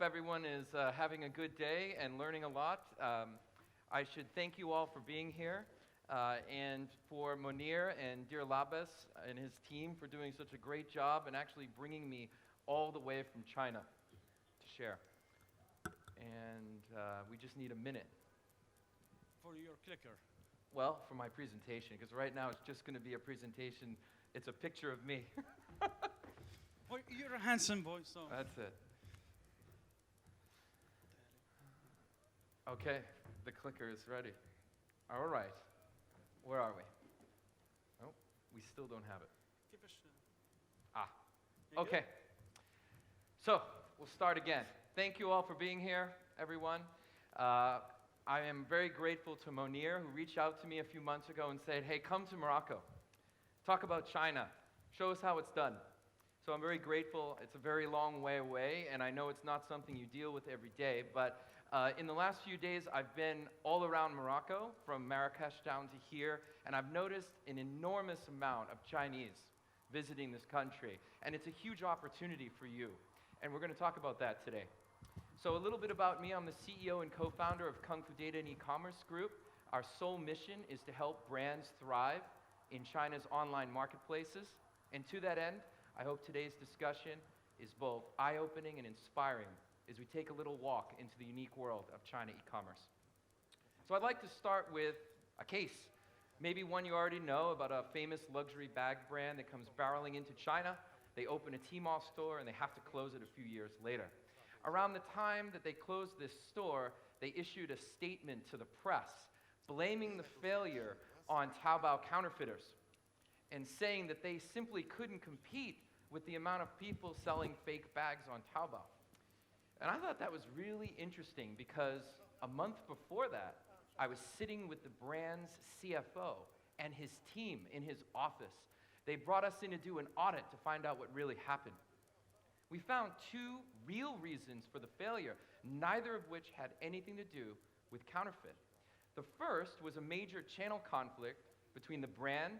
Everyone is having a good day and learning a lot. I should thank you all for being here, and for Munir and Dir Labas and his team for doing such a great job and actually bringing me all the way from China to share. And we just need a minute. For your clicker. Well, for my presentation, because right now it's just going to be a presentation. It's a picture of me. Well, you're a handsome boy, so. That's it. Okay, the clicker is ready. All right. Where are we? Oh, we still don't have it. Okay. So, we'll start again. Thank you all for being here, everyone. I am very grateful to Munir, who reached out to me a few months ago and said, hey, come to Morocco. Talk about China. Show us how it's done. So I'm very grateful. It's a very long way away, and I know it's not something you deal with every day, but in the last few days, I've been all around Morocco, from Marrakesh down to here, and I've noticed an enormous amount of Chinese visiting this country, and it's a huge opportunity for you, and we're going to talk about that today. So a little bit about me. I'm the CEO and co-founder of Kung Fu Data and E-commerce Group. Our sole mission is to help brands thrive in China's online marketplaces, and to that end, I hope today's discussion is both eye-opening and inspiring as we take a little walk into the unique world of China e-commerce. So I'd like to start with a case, maybe one you already know, about a famous luxury bag brand that comes barreling into China. They open a Tmall store and they have to close it a few years later. Around the time that they closed this store, they issued a statement to the press blaming the failure on Taobao counterfeiters and saying that they simply couldn't compete with the amount of people selling fake bags on Taobao. And I thought that was really interesting because a month before that, I was sitting with the brand's CFO and his team in his office. They brought us in to do an audit to find out what really happened. We found two real reasons for the failure, neither of which had anything to do with counterfeit. The first was a major channel conflict between the brand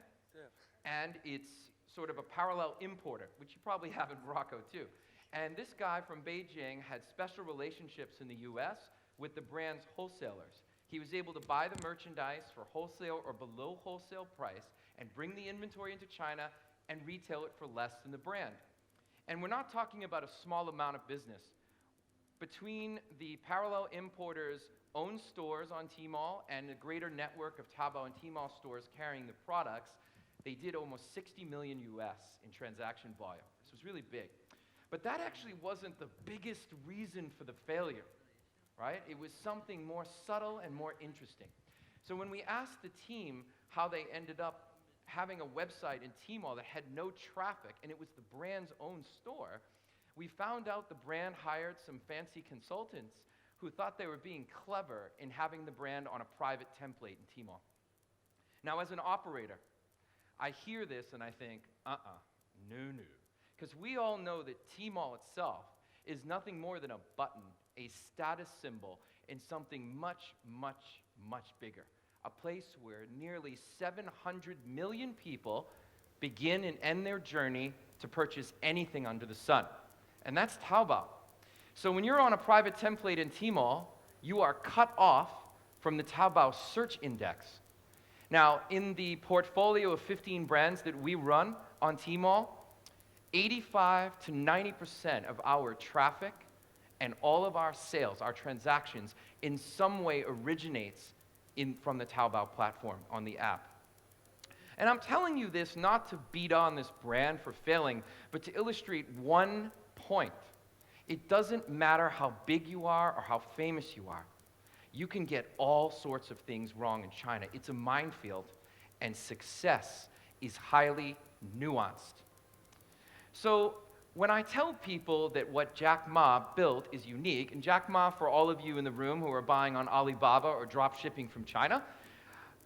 and its sort of a parallel importer, which you probably have in Morocco too. And this guy from Beijing had special relationships in the US with the brand's wholesalers. He was able to buy the merchandise for wholesale or below wholesale price and bring the inventory into China and retail it for less than the brand. And we're not talking about a small amount of business. Between the parallel importer's own stores on Tmall and the greater network of Taobao and Tmall stores carrying the products, they did almost 60 million US in transaction volume. This was really big. But that actually wasn't the biggest reason for the failure, right? It was something more subtle and more interesting. So when we asked the team how they ended up having a website in Tmall that had no traffic, and it was the brand's own store, we found out the brand hired some fancy consultants who thought they were being clever in having the brand on a private template in Tmall. Now, as an operator, I hear this and I think, no. Because we all know that Tmall itself is nothing more than a button, a status symbol, in something much, much, much bigger. A place where nearly 700 million people begin and end their journey to purchase anything under the sun. And that's Taobao. So when you're on a private template in Tmall, you are cut off from the Taobao search index. Now, in the portfolio of 15 brands that we run on Tmall, 85 to 90% of our traffic and all of our sales, our transactions, in some way originates from the Taobao platform on the app. And I'm telling you this not to beat on this brand for failing, but to illustrate one point. It doesn't matter how big you are or how famous you are. You can get all sorts of things wrong in China. It's a minefield, and success is highly nuanced. So when I tell people that what Jack Ma built is unique, and Jack Ma, for all of you in the room who are buying on Alibaba or drop shipping from China,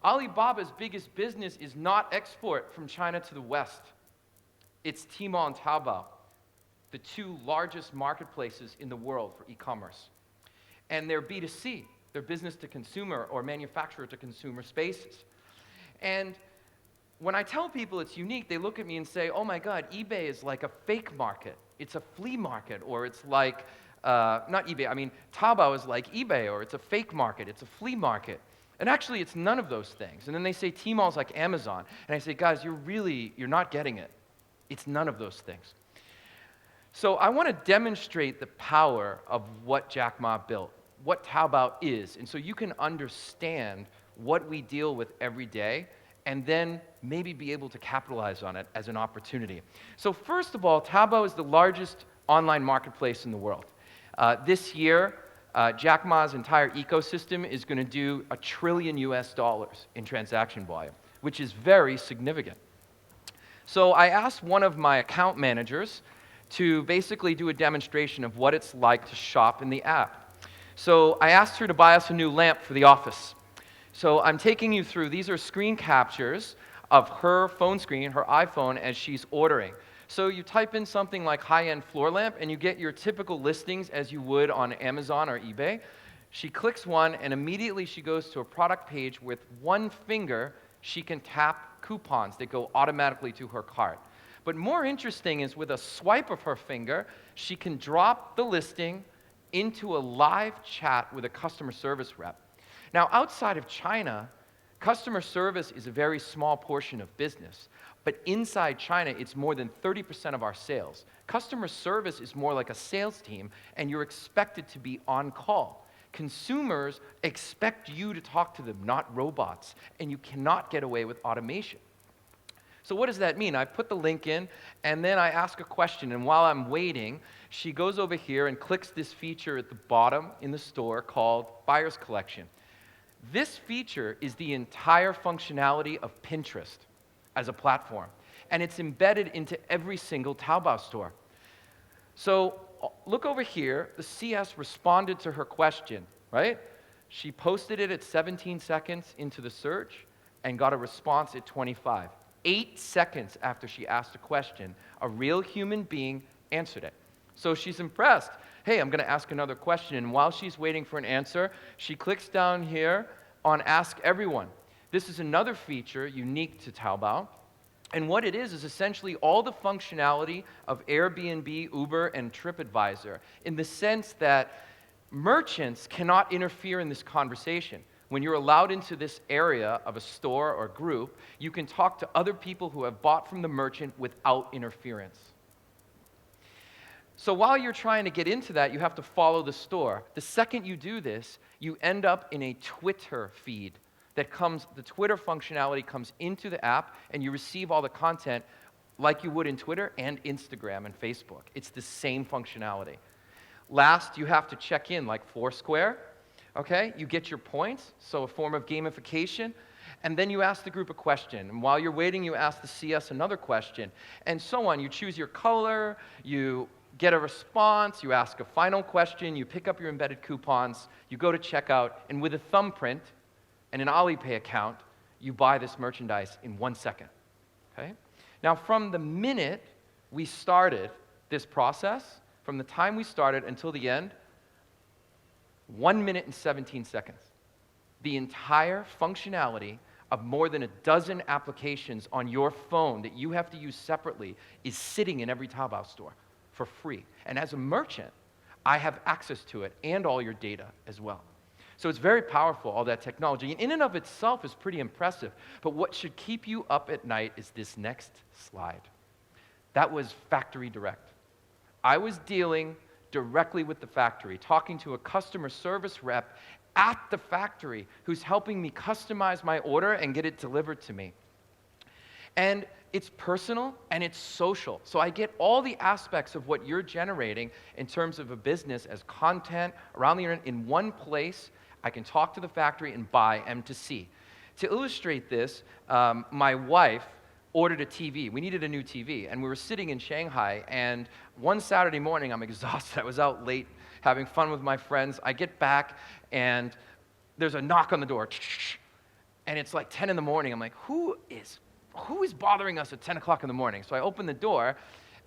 Alibaba's biggest business is not export from China to the West. It's Tmall and Taobao, the two largest marketplaces in the world for e-commerce. And they're B2C, they're business to consumer or manufacturer to consumer spaces. And when I tell people it's unique, they look at me and say, oh my God, eBay is like a fake market. It's a flea market, or it's like not eBay, I mean, Taobao is like eBay, or it's a fake market, it's a flea market. And actually, it's none of those things. And then they say Tmall's like Amazon. And I say, guys, you're not getting it. It's none of those things. So I want to demonstrate the power of what Jack Ma built, what Taobao is, and so you can understand what we deal with every day, and then maybe be able to capitalize on it as an opportunity. So first of all, Taobao is the largest online marketplace in the world. This year, Jack Ma's entire ecosystem is going to do $1 trillion in transaction volume, which is very significant. So I asked one of my account managers to basically do a demonstration of what it's like to shop in the app. So I asked her to buy us a new lamp for the office. So I'm taking you through, these are screen captures of her phone screen, her iPhone, as she's ordering. So you type in something like high-end floor lamp, and you get your typical listings as you would on Amazon or eBay. She clicks one, and immediately she goes to a product page. With one finger, she can tap coupons that go automatically to her cart. But more interesting is with a swipe of her finger, she can drop the listing into a live chat with a customer service rep. Now, outside of China, customer service is a very small portion of business. But inside China, it's more than 30% of our sales. Customer service is more like a sales team, and you're expected to be on call. Consumers expect you to talk to them, not robots, and you cannot get away with automation. So what does that mean? I put the link in, and then I ask a question, and while I'm waiting, she goes over here and clicks this feature at the bottom in the store called Buyer's Collection. This feature is the entire functionality of Pinterest as a platform, and it's embedded into every single Taobao store. So look over here, the CS responded to her question, right? She posted it at 17 seconds into the search and got a response at 25. 8 seconds after she asked a question, a real human being answered it. So she's impressed. Hey, I'm going to ask another question. And while she's waiting for an answer, she clicks down here on Ask Everyone. This is another feature unique to Taobao. And what it is essentially all the functionality of Airbnb, Uber, and TripAdvisor, in the sense that merchants cannot interfere in this conversation. When you're allowed into this area of a store or group, you can talk to other people who have bought from the merchant without interference. So while you're trying to get into that, you have to follow the store. The second you do this, you end up in a Twitter feed that comes, the Twitter functionality comes into the app, and you receive all the content like you would in Twitter and Instagram and Facebook. It's the same functionality. Last, you have to check in like Foursquare. Okay, you get your points, so a form of gamification, and then you ask the group a question. And while you're waiting, you ask the CS another question, and so on. You choose your color, you get a response, you ask a final question, you pick up your embedded coupons, you go to checkout, and with a thumbprint and an Alipay account, you buy this merchandise in 1 second. Okay? Now, from the minute we started this process, from the time we started until the end, 1 minute and 17 seconds. The entire functionality of more than a dozen applications on your phone that you have to use separately is sitting in every Taobao store for free. And as a merchant, I have access to it and all your data as well. So it's very powerful, all that technology. And in and of itself is pretty impressive. But what should keep you up at night is this next slide. That was factory direct. I was dealing directly with the factory, talking to a customer service rep at the factory who's helping me customize my order and get it delivered to me. And it's personal and it's social. So I get all the aspects of what you're generating in terms of a business as content around the internet in one place. I can talk to the factory and buy M2C. To illustrate this, my wife ordered a TV. We needed a new TV, and we were sitting in Shanghai, and one Saturday morning, I'm exhausted. I was out late having fun with my friends. I get back, and there's a knock on the door, and it's like 10 in the morning. I'm like, who is bothering us at 10 o'clock in the morning? So I open the door,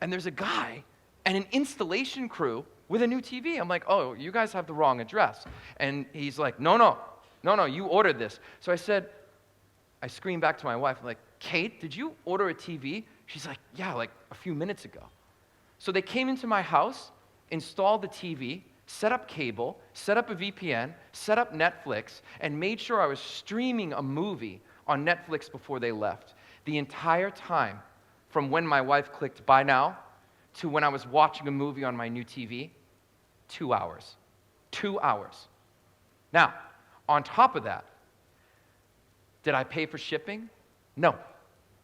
and there's a guy and an installation crew with a new TV. I'm like, oh, you guys have the wrong address. And he's like, no, you ordered this. So I screamed back to my wife, I'm like, Kate, did you order a TV? She's like, yeah, like a few minutes ago. So they came into my house, installed the TV, set up cable, set up a VPN, set up Netflix, and made sure I was streaming a movie on Netflix before they left. The entire time, from when my wife clicked buy now to when I was watching a movie on my new TV, 2 hours. 2 hours. Now, on top of that, did I pay for shipping? No.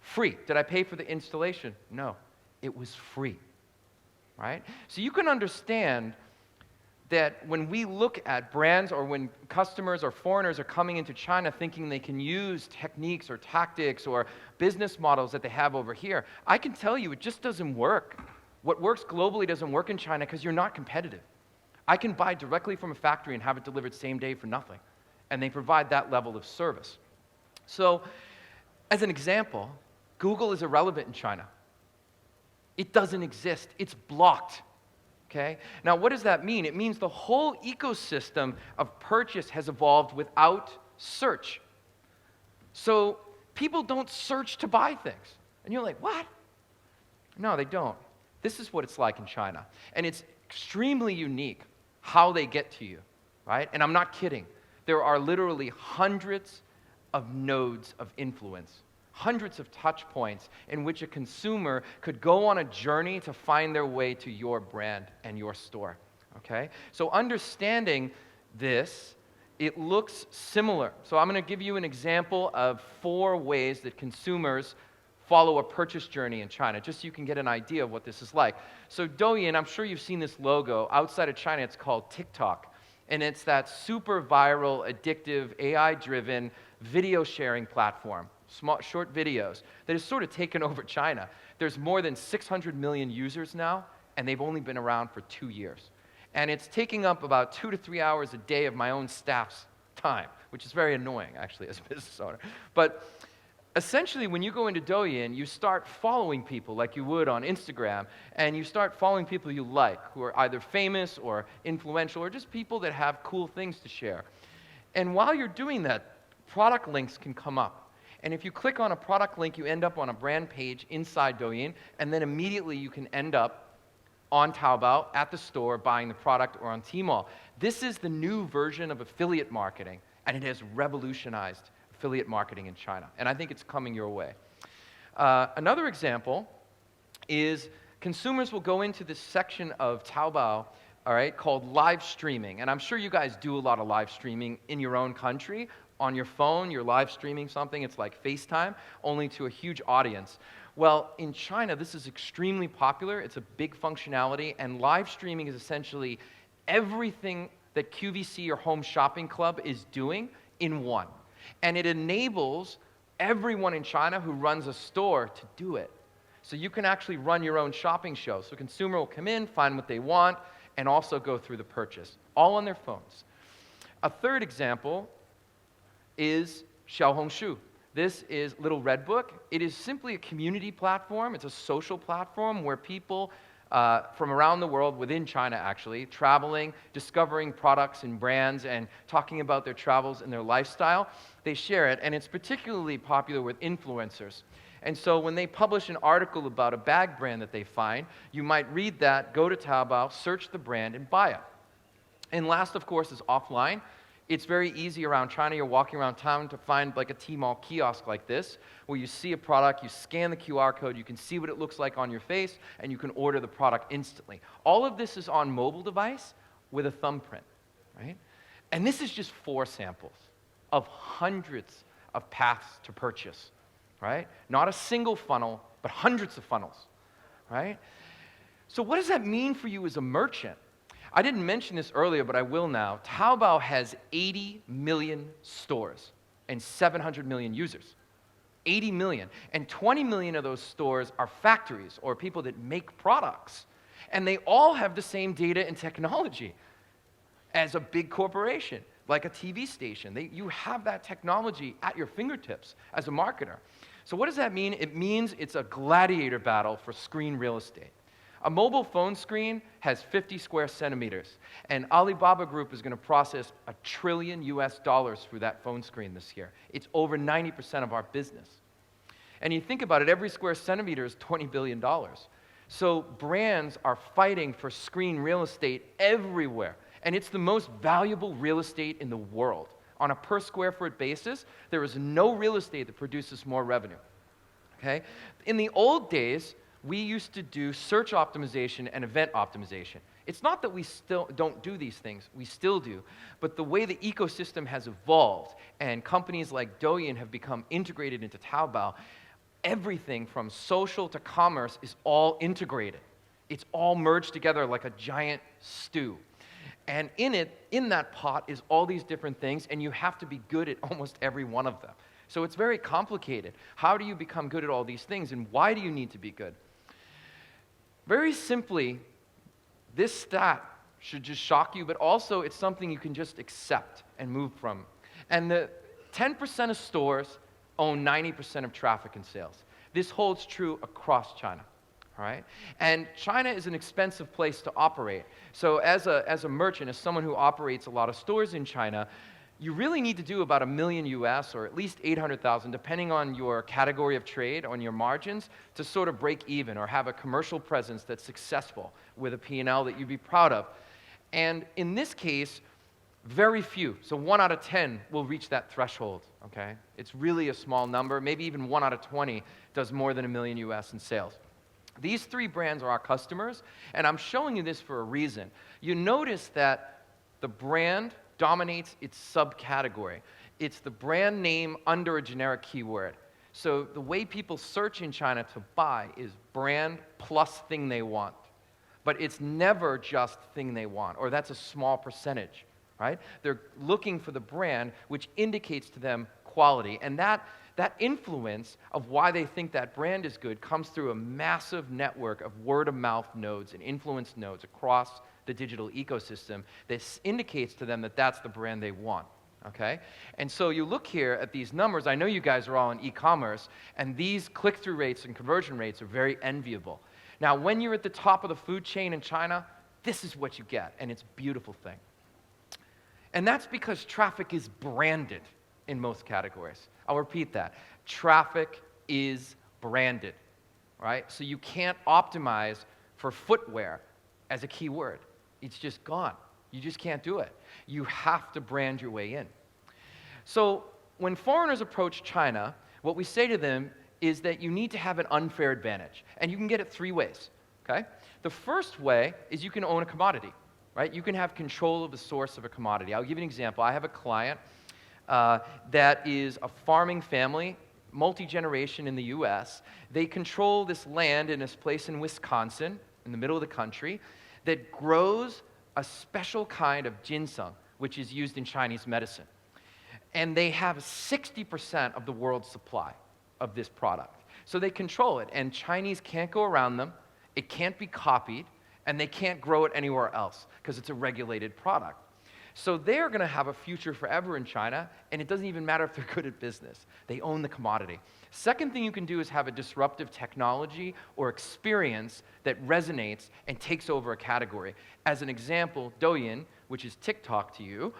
Free. Did I pay for the installation? No. It was free. Right? So you can understand that when we look at brands or when customers or foreigners are coming into China thinking they can use techniques or tactics or business models that they have over here, I can tell you it just doesn't work. What works globally doesn't work in China because you're not competitive. I can buy directly from a factory and have it delivered same day for nothing. And they provide that level of service. So, as an example, Google is irrelevant in China. It doesn't exist. It's blocked. Okay? Now, what does that mean? It means the whole ecosystem of purchase has evolved without search. So, people don't search to buy things. And you're like, what? No, they don't. This is what it's like in China. And it's extremely unique how they get to you, right? And I'm not kidding. There are literally hundreds of nodes of influence, hundreds of touch points in which a consumer could go on a journey to find their way to your brand and your store, okay? So understanding this, it looks similar. So I'm going to give you an example of 4 ways that consumers follow a purchase journey in China, just so you can get an idea of what this is like. So Douyin, I'm sure you've seen this logo. Outside of China, it's called TikTok. And it's that super viral, addictive, AI-driven video sharing platform, small, short videos, that has sort of taken over China. There's more than 600 million users now, and they've only been around for 2 years. And it's taking up about 2 to 3 hours a day of my own staff's time, which is very annoying, actually, as a business owner. But essentially, when you go into Douyin, you start following people like you would on Instagram, and you start following people you like, who are either famous or influential, or just people that have cool things to share. And while you're doing that, product links can come up. And if you click on a product link, you end up on a brand page inside Douyin, and then immediately you can end up on Taobao, at the store, buying the product, or on Tmall. This is the new version of affiliate marketing, and it has revolutionized affiliate marketing in China, and I think it's coming your way. Another example is consumers will go into this section of Taobao, all right, called live streaming, and I'm sure you guys do a lot of live streaming in your own country. On your phone, you're live streaming something, it's like FaceTime, only to a huge audience. Well, in China, this is extremely popular, it's a big functionality, and live streaming is essentially everything that QVC or Home Shopping Club is doing in one. And it enables everyone in China who runs a store to do it. So you can actually run your own shopping show. So a consumer will come in, find what they want, and also go through the purchase, all on their phones. A third example is Xiaohongshu. This is Little Red Book. It is simply a community platform. It's a social platform where people from around the world, within China actually, traveling, discovering products and brands, and talking about their travels and their lifestyle, they share it, and it's particularly popular with influencers. And so when they publish an article about a bag brand that they find, you might read that, go to Taobao, search the brand, and buy it. And last, of course, is offline. It's very easy around China. You're walking around town to find like a Tmall kiosk like this, where you see a product, you scan the QR code, you can see what it looks like on your face, and you can order the product instantly. All of this is on mobile device with a thumbprint, right? And this is just 4 samples of hundreds of paths to purchase, right? Not a single funnel, but hundreds of funnels, right? So what does that mean for you as a merchant? I didn't mention this earlier, but I will now. Taobao has 80 million stores and 700 million users. 80 million. And 20 million of those stores are factories or people that make products. And they all have the same data and technology as a big corporation, like a TV station. You have that technology at your fingertips as a marketer. So what does that mean? It means it's a gladiator battle for screen real estate. A mobile phone screen has 50 square centimeters, and Alibaba Group is going to process $1 trillion through that phone screen this year. It's over 90% of our business. And you think about it, every square centimeter is $20 billion. So brands are fighting for screen real estate everywhere. And it's the most valuable real estate in the world. On a per square foot basis, there is no real estate that produces more revenue. Okay? In the old days, we used to do search optimization and event optimization. It's not that we still don't do these things, we still do, but the way the ecosystem has evolved and companies like Douyin have become integrated into Taobao, everything from social to commerce is all integrated. It's all merged together like a giant stew. And in that pot is all these different things, and you have to be good at almost every one of them. So it's very complicated. How do you become good at all these things, and why do you need to be good? Very simply, this stat should just shock you, but also it's something you can just accept and move from. And the 10% of stores own 90% of traffic and sales. This holds true across China. All right? And China is an expensive place to operate. So as a merchant, as someone who operates a lot of stores in China, you really need to do about $1 million US or at least 800,000, depending on your category of trade, on your margins, to sort of break even or have a commercial presence that's successful with a P&L that you'd be proud of. And in this case, very few, so 1 out of 10 will reach that threshold, okay? It's really a small number. Maybe even 1 out of 20 does more than $1 million US in sales. These 3 brands are our customers, and I'm showing you this for a reason. You notice that the brand dominates its subcategory. It's the brand name under a generic keyword. So the way people search in China to buy is brand plus thing they want. But it's never just thing they want, or that's a small percentage, right? They're looking for the brand, which indicates to them quality. And that influence of why they think that brand is good comes through a massive network of word-of-mouth nodes and influence nodes across the digital ecosystem that indicates to them that that's the brand they want, okay? And so you look here at these numbers. I know you guys are all in e-commerce, and these click-through rates and conversion rates are very enviable. Now, when you're at the top of the food chain in China, this is what you get, and it's a beautiful thing. And that's because traffic is branded in most categories. I'll repeat that. Traffic is branded, right? So you can't optimize for footwear as a keyword. It's just gone. You just can't do it. You have to brand your way in. So when foreigners approach China, what we say to them is that you need to have an unfair advantage. And you can get it 3 ways, okay? The first way is you can own a commodity, right? You can have control of the source of a commodity. I'll give you an example. I have a client that is a farming family, multi-generation in the US. They control this land in this place in Wisconsin, in the middle of the country, that grows a special kind of ginseng, which is used in Chinese medicine. And they have 60% of the world's supply of this product. So they control it, and Chinese can't go around them, it can't be copied, and they can't grow it anywhere else because it's a regulated product. So they're going to have a future forever in China, and it doesn't even matter if they're good at business. They own the commodity. Second thing you can do is have a disruptive technology or experience that resonates and takes over a category. As an example, Douyin, which is TikTok to you,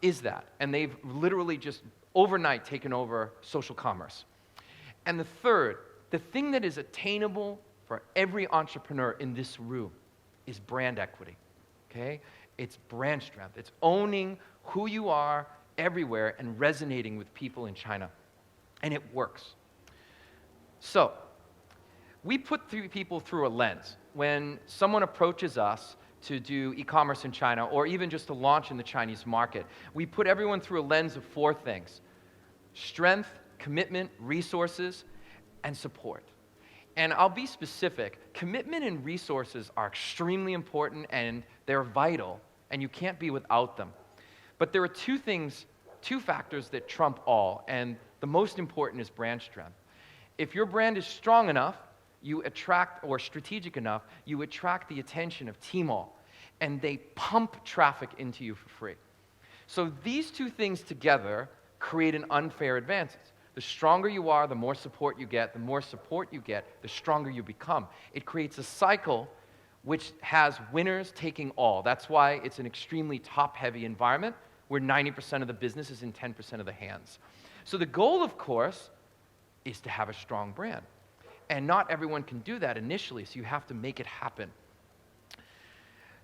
is that. And they've literally just overnight taken over social commerce. And the third, the thing that is attainable for every entrepreneur in this room is brand equity, okay? It's brand strength. It's owning who you are everywhere and resonating with people in China. And it works. So, we put people through a lens. When someone approaches us to do e-commerce in China, or even just to launch in the Chinese market, we put everyone through a lens of 4 things: strength, commitment, resources, and support. And I'll be specific. Commitment and resources are extremely important, and they're vital, and you can't be without them. But there are 2 factors that trump all, and the most important is brand strength. If your brand is strong enough, you attract, or strategic enough, you attract the attention of Tmall, and they pump traffic into you for free. So these 2 things together create an unfair advantage. The stronger you are, the more support you get. The more support you get, the stronger you become. It creates a cycle which has winners taking all. That's why it's an extremely top-heavy environment where 90% of the business is in 10% of the hands. So the goal, of course, is to have a strong brand. And not everyone can do that initially, so you have to make it happen.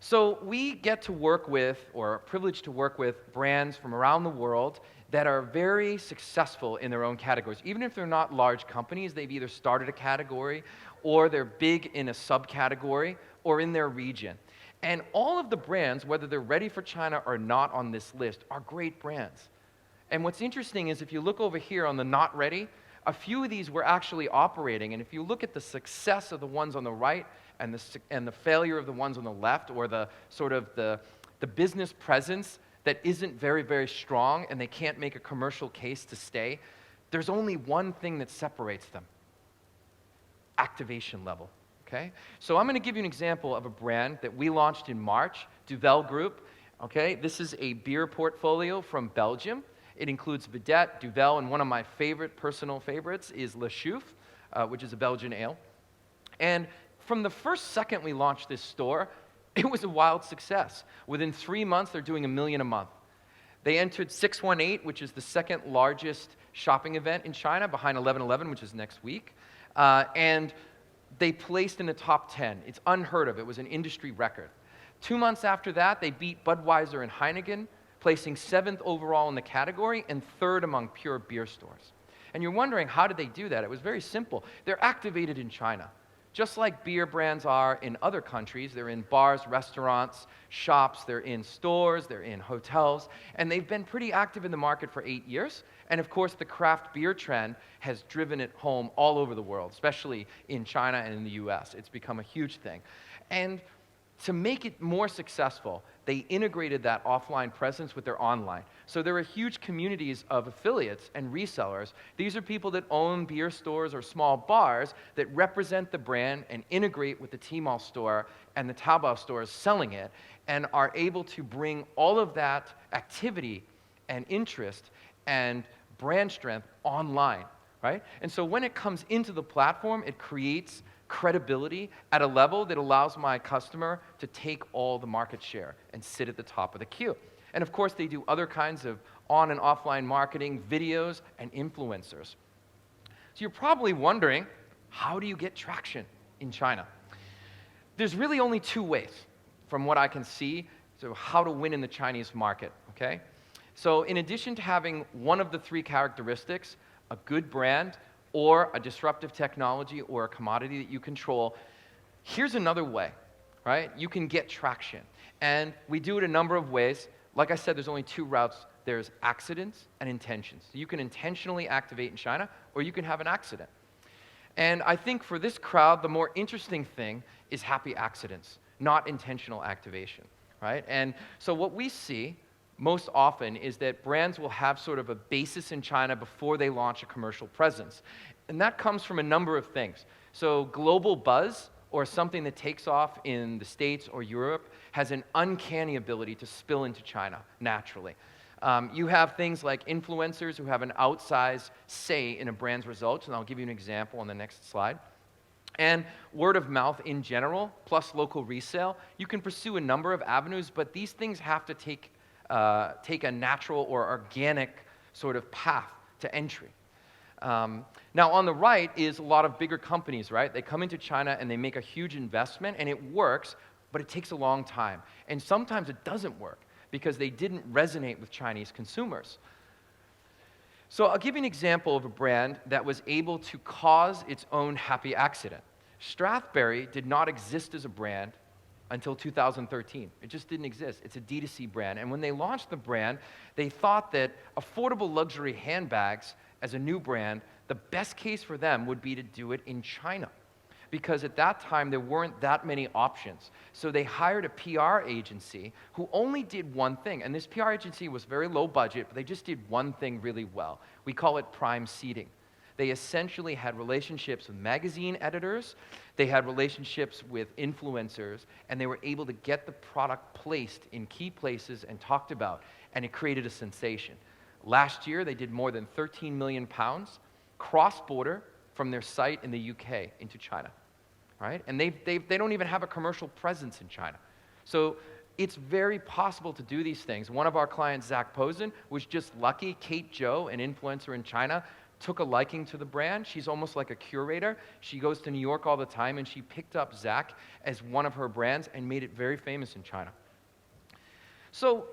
So we get to work with, or are privileged to work with, brands from around the world that are very successful in their own categories. Even if they're not large companies, they've either started a category, or they're big in a subcategory, or in their region. And all of the brands, whether they're ready for China or not on this list, are great brands. And what's interesting is if you look over here on the not ready, a few of these were actually operating, and if you look at the success of the ones on the right and the failure of the ones on the left, or the sort of the business presence that isn't very, very strong and they can't make a commercial case to stay, there's only one thing that separates them: activation level, okay? So I'm going to give you an example of a brand that we launched in March, Duvel Group, okay? This is a beer portfolio from Belgium. It includes Vedette, Duvel, and one of my personal favorites is Le Chouffe, which is a Belgian ale. And from the first second we launched this store, it was a wild success. Within 3 months, they're doing $1 million a month. They entered 618, which is the second largest shopping event in China, behind 11/11, which is next week. And they placed in the top 10. It's unheard of. It was an industry record. 2 months after that, they beat Budweiser and Heineken, placing 7th overall in the category and 3rd among pure beer stores. And you're wondering, how did they do that? It was very simple. They're activated in China. Just like beer brands are in other countries, they're in bars, restaurants, shops, they're in stores, they're in hotels, and they've been pretty active in the market for 8 years. And of course, the craft beer trend has driven it home all over the world, especially in China and in the US. It's become a huge thing. And to make it more successful, they integrated that offline presence with their online. So there are huge communities of affiliates and resellers. These are people that own beer stores or small bars that represent the brand and integrate with the Tmall store and the Taobao stores selling it, and are able to bring all of that activity and interest and brand strength online, right? And so when it comes into the platform, it creates credibility at a level that allows my customer to take all the market share and sit at the top of the queue. And of course, they do other kinds of on and offline marketing, videos, and influencers. So you're probably wondering, how do you get traction in China? There's really only 2 ways, from what I can see, so how to win in the Chinese market, okay? So in addition to having one of the 3 characteristics, a good brand, or a disruptive technology, or a commodity that you control, here's another way, right? You can get traction. And we do it a number of ways. Like I said, there's only 2 routes. There's accidents and intentions. So you can intentionally activate in China, or you can have an accident. And I think for this crowd, the more interesting thing is happy accidents, not intentional activation, right? And so what we see most often is that brands will have sort of a basis in China before they launch a commercial presence. And that comes from a number of things. So global buzz, or something that takes off in the States or Europe, has an uncanny ability to spill into China naturally. You have things like influencers who have an outsized say in a brand's results, and I'll give you an example on the next slide. And word of mouth in general, plus local resale. You can pursue a number of avenues, but these things have to take a natural or organic sort of path to entry. Now, on the right is a lot of bigger companies, right? They come into China and they make a huge investment, and it works, but it takes a long time. And sometimes it doesn't work because they didn't resonate with Chinese consumers. So I'll give you an example of a brand that was able to cause its own happy accident. Strathberry did not exist as a brand until 2013. It just didn't exist. It's a D2C brand. And when they launched the brand, they thought that affordable luxury handbags as a new brand, the best case for them would be to do it in China, because at that time there weren't that many options. So they hired a PR agency who only did one thing, and this PR agency was very low budget, but they just did one thing really well. We call it prime seeding. They essentially had relationships with magazine editors, they had relationships with influencers, and they were able to get the product placed in key places and talked about, and it created a sensation. Last year, they did more than 13 million pounds cross-border from their site in the UK into China, right? And they don't even have a commercial presence in China. So it's very possible to do these things. One of our clients, Zach Posen, was just lucky. Kate Jo, an influencer in China, took a liking to the brand. She's almost like a curator. She goes to New York all the time, and she picked up Zach as one of her brands and made it very famous in China. So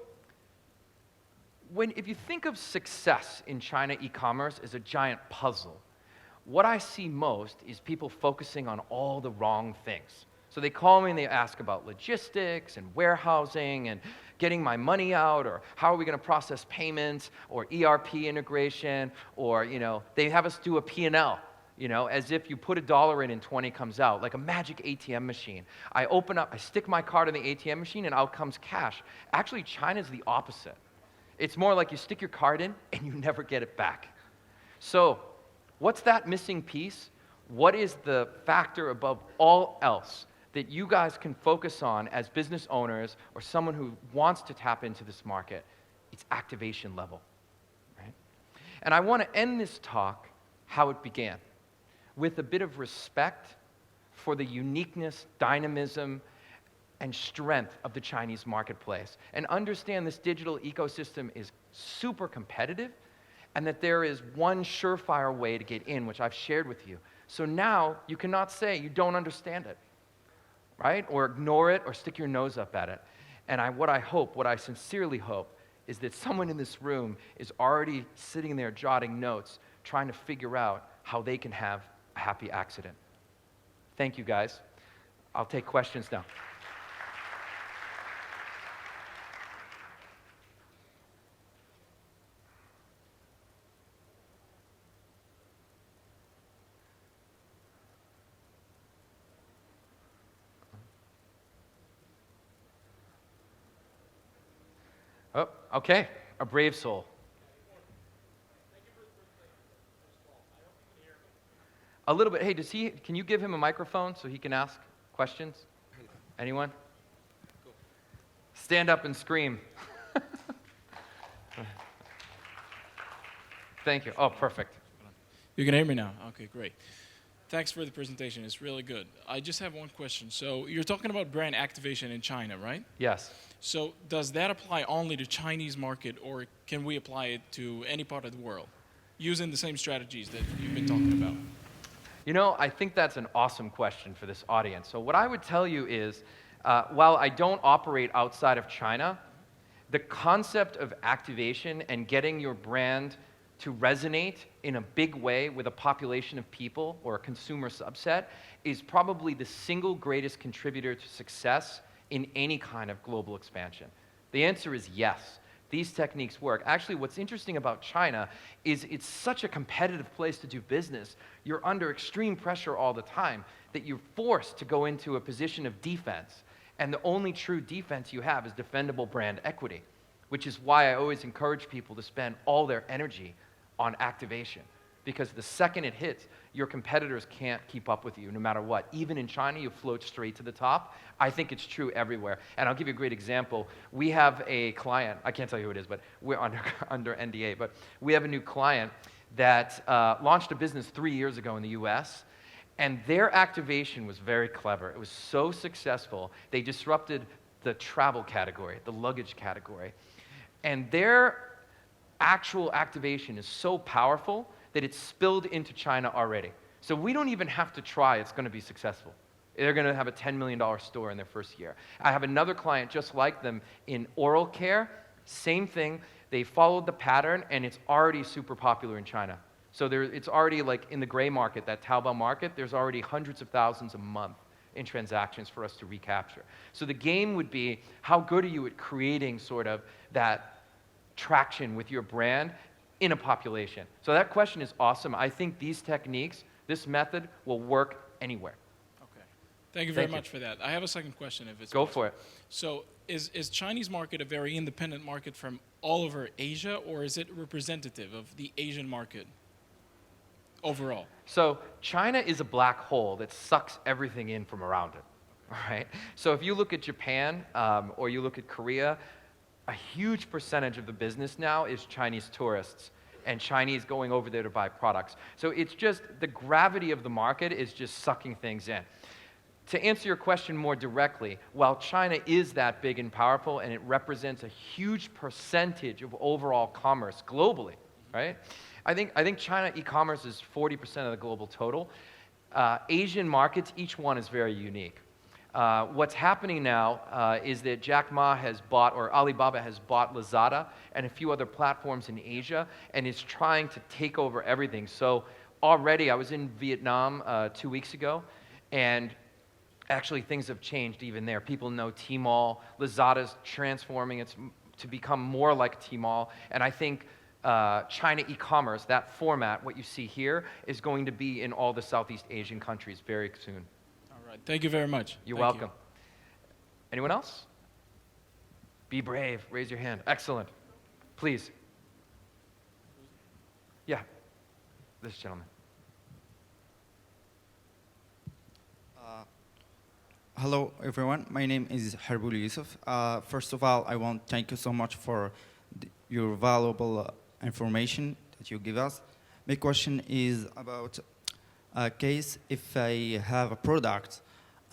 if you think of success in China e-commerce as a giant puzzle, what I see most is people focusing on all the wrong things. So they call me and they ask about logistics and warehousing and getting my money out, or how are we going to process payments, or ERP integration, or they have us do a P&L, as if you put $1 in and 20 comes out, like a magic ATM machine. I open up, I stick my card in the ATM machine, and out comes cash. Actually, China's the opposite. It's more like you stick your card in and you never get it back. So what's that missing piece? What is the factor above all else that you guys can focus on as business owners or someone who wants to tap into this market? It's activation level, right? And I want to end this talk how it began, with a bit of respect for the uniqueness, dynamism, and strength of the Chinese marketplace, and understand this digital ecosystem is super competitive, and that there is one surefire way to get in, which I've shared with you. So now you cannot say you don't understand it, right? Or ignore it, or stick your nose up at it. And what I sincerely hope, is that someone in this room is already sitting there jotting notes, trying to figure out how they can have a happy accident. Thank you, guys. I'll take questions now. Oh, okay, a brave soul. A little bit. Hey, can you give him a microphone so he can ask questions? Anyone? Stand up and scream. Thank you. Oh, perfect. You can hear me now? Okay, great. Thanks for the presentation. It's really good. I just have one question. So you're talking about brand activation in China, right? Yes. So does that apply only to Chinese market, or can we apply it to any part of the world using the same strategies that you've been talking about? I think that's an awesome question for this audience. So what I would tell you is, while I don't operate outside of China, the concept of activation and getting your brand to resonate in a big way with a population of people or a consumer subset is probably the single greatest contributor to success in any kind of global expansion. The answer is yes. These techniques work. Actually, what's interesting about China is it's such a competitive place to do business. You're under extreme pressure all the time that you're forced to go into a position of defense. And the only true defense you have is defendable brand equity, which is why I always encourage people to spend all their energy on activation. Because the second it hits, your competitors can't keep up with you no matter what. Even in China, you float straight to the top. I think it's true everywhere. And I'll give you a great example. We have a client, I can't tell you who it is, but we're under NDA, but we have a new client that launched a business 3 years ago in the US, and their activation was very clever. It was so successful, they disrupted the travel category, the luggage category. And their actual activation is so powerful that it's spilled into China already. So we don't even have to try, it's going to be successful. They're going to have a $10 million store in their first year. I have another client just like them in oral care, same thing. They followed the pattern, and it's already super popular in China. So it's already like in the gray market, that Taobao market, there's already hundreds of thousands a month in transactions for us to recapture. So the game would be, how good are you at creating sort of that traction with your brand in a population? So that question is awesome. I think these techniques, this method, will work anywhere. Okay. Thank you very much for that. I have a second question, if it's Go possible. for it. So is Chinese market a very independent market from all over Asia, or is it representative of the Asian market overall? So China is a black hole that sucks everything in from around it, all right? So if you look at Japan or you look at Korea, a huge percentage of the business now is Chinese tourists and Chinese going over there to buy products. So it's just the gravity of the market is just sucking things in. To answer your question more directly, while China is that big and powerful and it represents a huge percentage of overall commerce globally, right? I think China e-commerce is 40% of the global total. Asian markets, each one is very unique. What's happening now is that Jack Ma has bought, or Alibaba has bought Lazada and a few other platforms in Asia and is trying to take over everything. So already, I was in Vietnam 2 weeks ago, and actually things have changed even there. People know Tmall, Lazada's transforming to become more like Tmall, and I think China e-commerce, that format, what you see here, is going to be in all the Southeast Asian countries very soon. All right. Thank you very much. You're Thank welcome. Anyone else? Be brave. Raise your hand. Excellent. Please. Yeah. This gentleman. Hello, everyone. My name is Harbul Yusuf. First of all, I want to thank you so much for your valuable information that you give us. My question is about a case if I have a product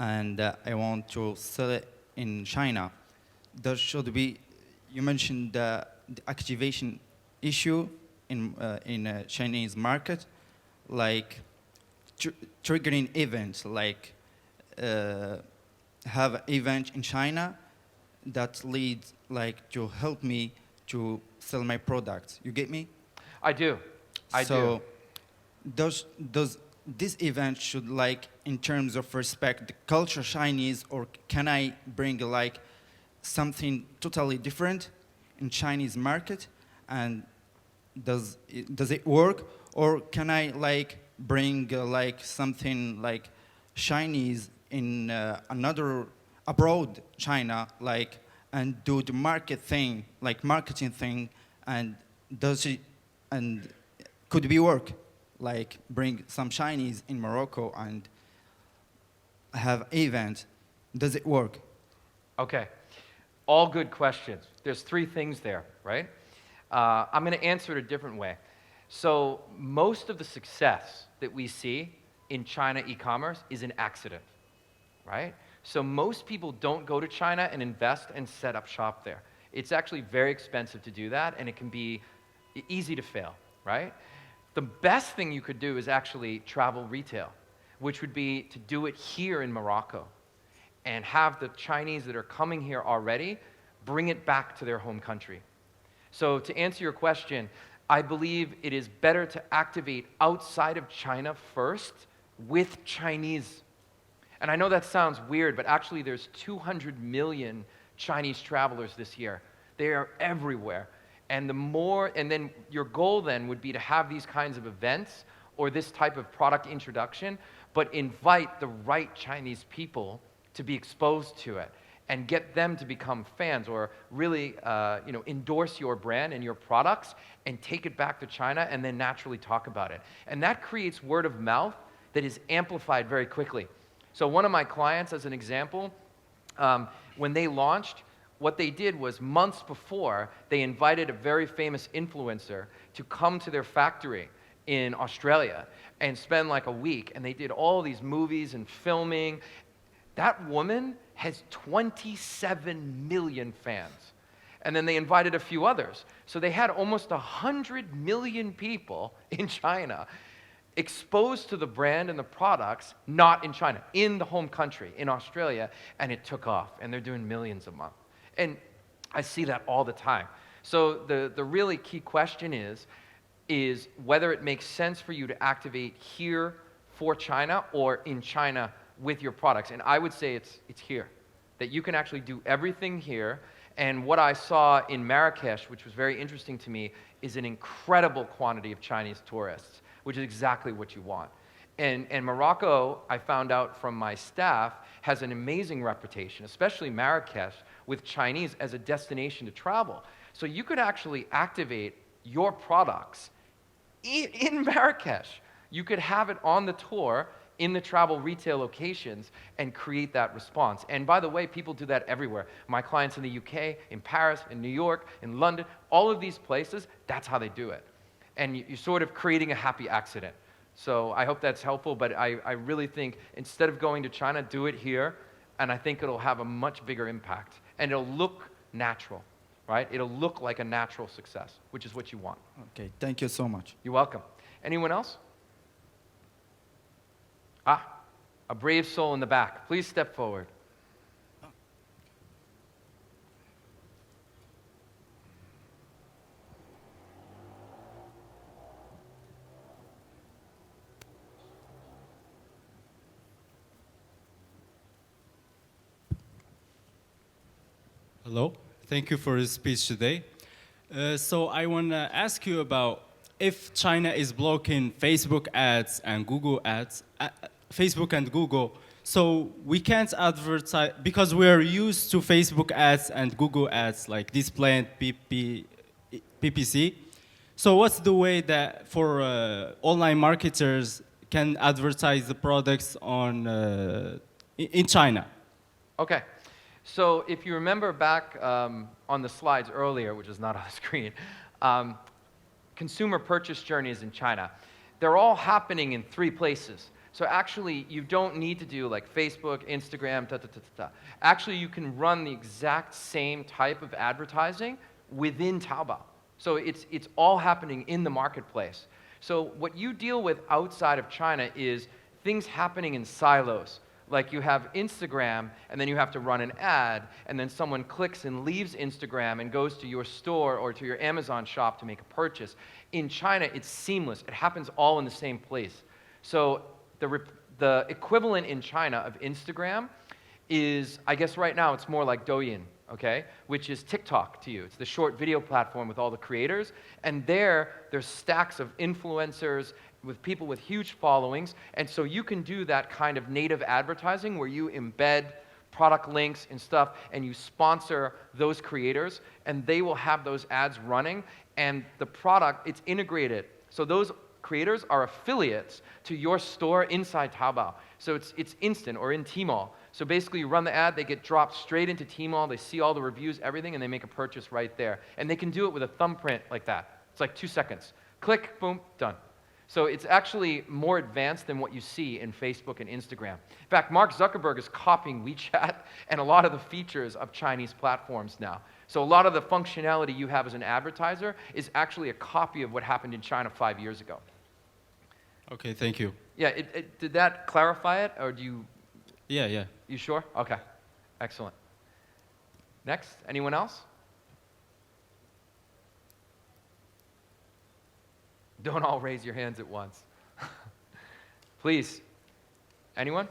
and I want to sell it in China. There should be, you mentioned the activation issue in a Chinese market, like triggering events, like have an event in China that leads like to help me to sell my products. You get me? I do. I do. So does this event should like in terms of respect the culture Chinese, or can I bring like something totally different in Chinese market, and does it work, or can I like bring like something like Chinese in another abroad China, like, and do the marketing thing, and does it, and could it be work, like bring some Chinese in Morocco and have event? Does it work? Okay. All good questions. There's 3 things there, right? I'm going to answer it a different way. So most of the success that we see in China e-commerce is an accident, right? So most people don't go to China and invest and set up shop there. It's actually very expensive to do that, and it can be easy to fail, right? The best thing you could do is actually travel retail, which would be to do it here in Morocco and have the Chinese that are coming here already bring it back to their home country. So to answer your question, I believe it is better to activate outside of China first with Chinese. And I know that sounds weird, but actually there's 200 million Chinese travelers this year. They are everywhere. And then your goal then would be to have these kinds of events or this type of product introduction, but invite the right Chinese people to be exposed to it and get them to become fans, or really endorse your brand and your products and take it back to China and then naturally talk about it. And that creates word of mouth that is amplified very quickly. So one of my clients, as an example, when they launched, what they did was months before, they invited a very famous influencer to come to their factory in Australia and spend like a week. And they did all these movies and filming. That woman has 27 million fans. And then they invited a few others. So they had almost 100 million people in China exposed to the brand and the products, not in China, in the home country, in Australia, and it took off. And they're doing millions a month. And I see that all the time. So the really key question is whether it makes sense for you to activate here for China or in China with your products. And I would say it's here, that you can actually do everything here. And what I saw in Marrakesh, which was very interesting to me, is an incredible quantity of Chinese tourists, which is exactly what you want. And Morocco, I found out from my staff, has an amazing reputation, especially Marrakesh, with Chinese as a destination to travel. So you could actually activate your products in Marrakesh. You could have it on the tour in the travel retail locations and create that response. And by the way, people do that everywhere. My clients in the UK, in Paris, in New York, in London, all of these places, that's how they do it. And you're sort of creating a happy accident. So I hope that's helpful, but I really think instead of going to China, do it here, and I think it'll have a much bigger impact, and it'll look natural. right? It'll look like a natural success, which is what you want. Okay, thank you so much. You're welcome. Anyone else? Ah, a brave soul in the back. Please step forward. Hello, thank you for your speech today. So I want to ask you about if China is blocking Facebook ads and Google ads, Facebook and Google, so we can't advertise, because we are used to Facebook ads and Google ads, like display and PPC. So what's the way that for online marketers can advertise the products on in China? Okay. So if you remember back on the slides earlier, which is not on the screen, consumer purchase journeys in China, they're all happening in 3 places. So actually, you don't need to do like Facebook, Instagram, Actually, you can run the exact same type of advertising within Taobao. So it's all happening in the marketplace. So what you deal with outside of China is things happening in silos. Like you have Instagram, and then you have to run an ad, and then someone clicks and leaves Instagram and goes to your store or to your Amazon shop to make a purchase. In China, it's seamless. It happens all in the same place. So the equivalent in China of Instagram is, I guess right now, it's more like Douyin, okay? Which is TikTok to you. It's the short video platform with all the creators. And there's stacks of influencers with people with huge followings, and so you can do that kind of native advertising where you embed product links and stuff, and you sponsor those creators, and they will have those ads running, and the product, it's integrated. So those creators are affiliates to your store inside Taobao. So it's instant, or in Tmall. So basically you run the ad, they get dropped straight into Tmall, they see all the reviews, everything, and they make a purchase right there. And they can do it with a thumbprint like that. It's like 2 seconds. Click, boom, done. So it's actually more advanced than what you see in Facebook and Instagram. In fact, Mark Zuckerberg is copying WeChat and a lot of the features of Chinese platforms now. So a lot of the functionality you have as an advertiser is actually a copy of what happened in China 5 years ago. Okay, thank you. Yeah, did that clarify it, or do you? Yeah. You sure? Okay, excellent. Next, anyone else? Don't all raise your hands at once. Please. Anyone?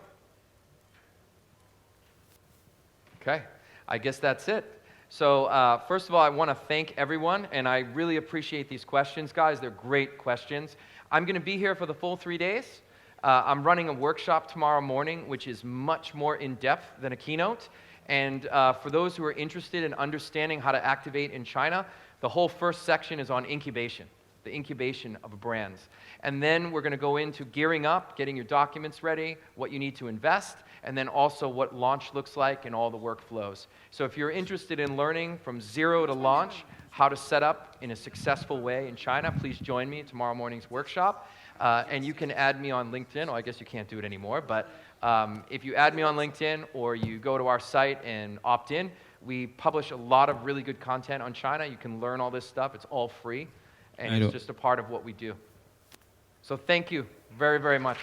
Okay, I guess that's it. So first of all, I want to thank everyone, and I really appreciate these questions, guys. They're great questions. I'm going to be here for the full 3 days. I'm running a workshop tomorrow morning, which is much more in-depth than a keynote. And for those who are interested in understanding how to activate in China, the whole first section is on incubation, the incubation of brands. And then we're going to go into gearing up, getting your documents ready, what you need to invest, and then also what launch looks like and all the workflows. So if you're interested in learning from zero to launch, how to set up in a successful way in China, please join me tomorrow morning's workshop. And you can add me on LinkedIn. Oh, I guess you can't do it anymore, but if you add me on LinkedIn or you go to our site and opt in, we publish a lot of really good content on China. You can learn all this stuff. It's all free, and it's just a part of what we do. So thank you very, very much.